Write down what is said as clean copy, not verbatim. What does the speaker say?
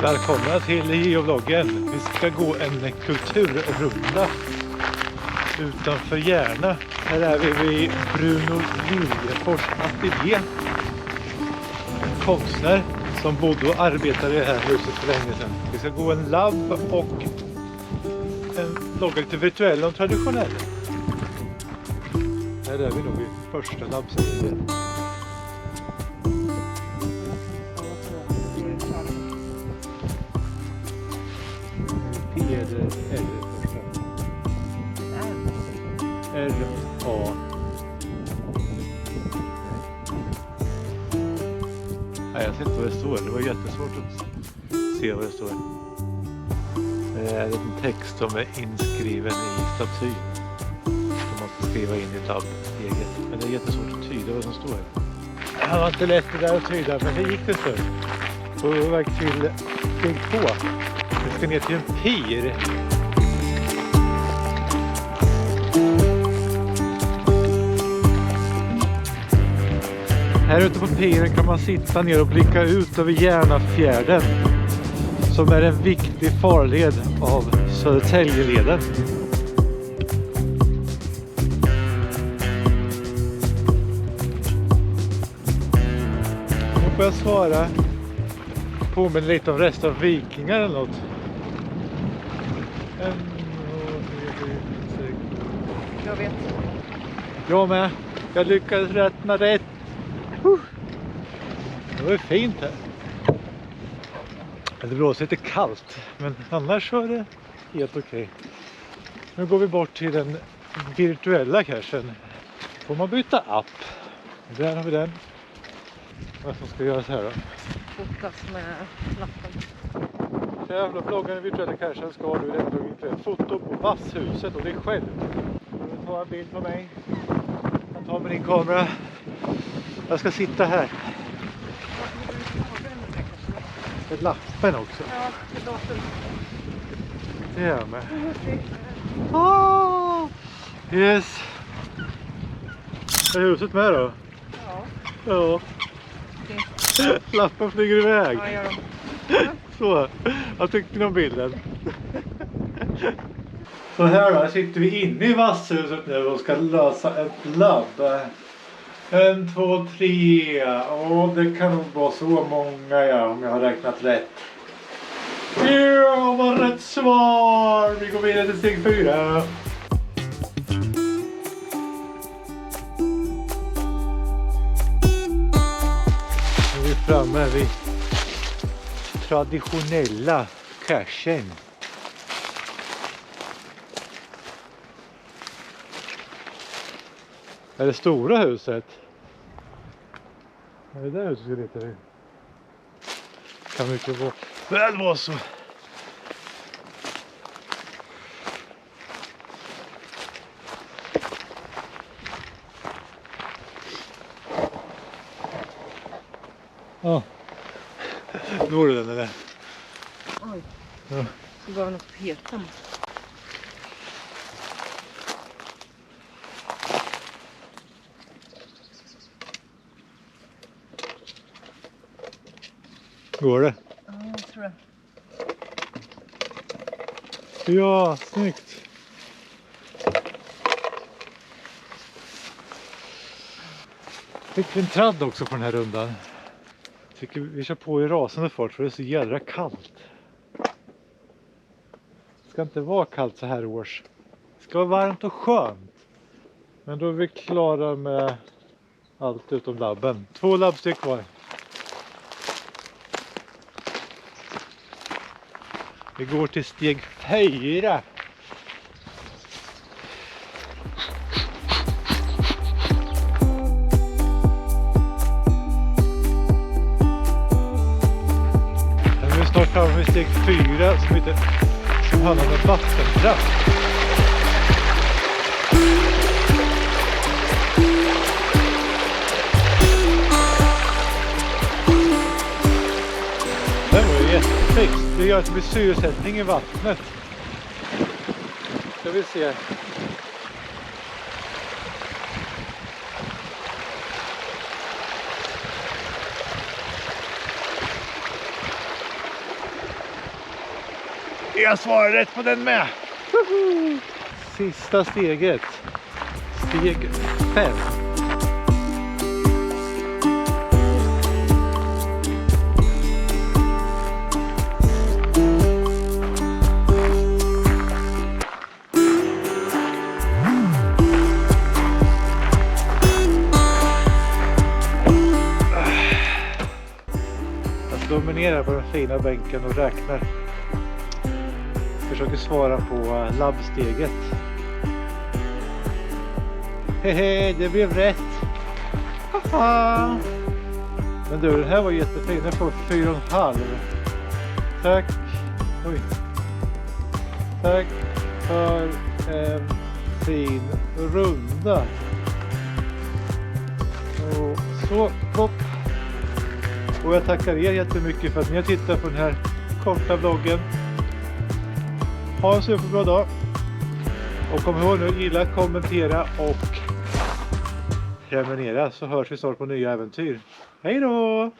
Välkomna till geovloggen. Vi ska gå en kulturrunda utanför Järna. Här är vi vid Bruno Liljefors ateljé. En konstnär som bodde och arbetade i det här huset för länge sedan. Vi ska gå en labb och en logga lite virtuell och traditionell. Här är vi nog i första labbserien. R-A. Nej, jag ser inte vad det står. Det var jättesvårt att se vad det står. Det är en text som är inskriven i statyn. Som man ska skriva in i labb eget. Men det är jättesvårt att tyda vad som står. Det var inte lätt det där att tyda, men det gick det så. På väg till steg 2. Vi ska ner till en pir. Här ute på piren kan man sitta ner och blicka ut över Järnafjärden, som är en viktig farled av Södertäljeleden. Nu får jag svara på mig lite om resten av vikingar eller något. Jag vet. Jag med. Jag lyckades räkna rätt. Det var ju fint här. Det blåser lite kallt, men annars var det helt okej. Nu går vi bort till den virtuella cachen. Får man byta app. Där har vi den. Vad som ska göras här då? Fotas med lappen. Jävla vloggen i virtuella cachen ska du lämna ett foto på Vasshuset och dig själv. Du tar en bild på mig. Jag tar med din kamera. Jag ska sitta här. Det är lappen också. Ja, det låter. Det är med. Oh, yes. Är huset med då? Ja. Ja. Okay. Lappen flyger iväg. Ja, gör de. Så, jag tyckte ni om bilden. Så här då, sitter vi inne i Vasshuset nu och ska lösa ett labb. 1, 2, 3. Åh, det kan nog vara så många om jag har räknat rätt. Ja, vad rätt svar. Vi går vidare till steg 4. Nu är vi framme vid traditionella cachen. Är det stora huset? Är det där huset ska leta i? Kan mycket vara. Väl var så. Ja. Nu var det den där. Oj. Ja. Så var det något peta. Går det? Ja, jag tror det. Ja, snyggt. Fick vi en tradd också på den här rundan. Tycker vi kör på i rasande fart för det är så jävla kallt. Det ska inte vara kallt så här års. Det ska vara varmt och skönt. Men då är vi klara med allt utom labben. 2 labbsteg kvar. Vi går till steg 4. Nu är vi snart framme vid steg 4 som handlar om vattenkraft. Det var ju jättefint. Det gör att det blir syresättning i vattnet. Ska vi se. Jag svarar rätt på den med. Woho! Sista steget. Steg 5. Dominerar på den fina bänken och räknar. Försöker svara på labbsteget. Hehe, det blev rätt. Haha. Men du, den här var jättefin. Den får 4,5. Tack. Oj. Tack för en fin runda. Och så, plopp. Och jag tackar er jättemycket för att ni har tittat på den här korta vloggen. Ha en superbra dag. Och kom ihåg nu, gilla, kommentera och prenumerera, så hörs vi snart på nya äventyr. Hej då!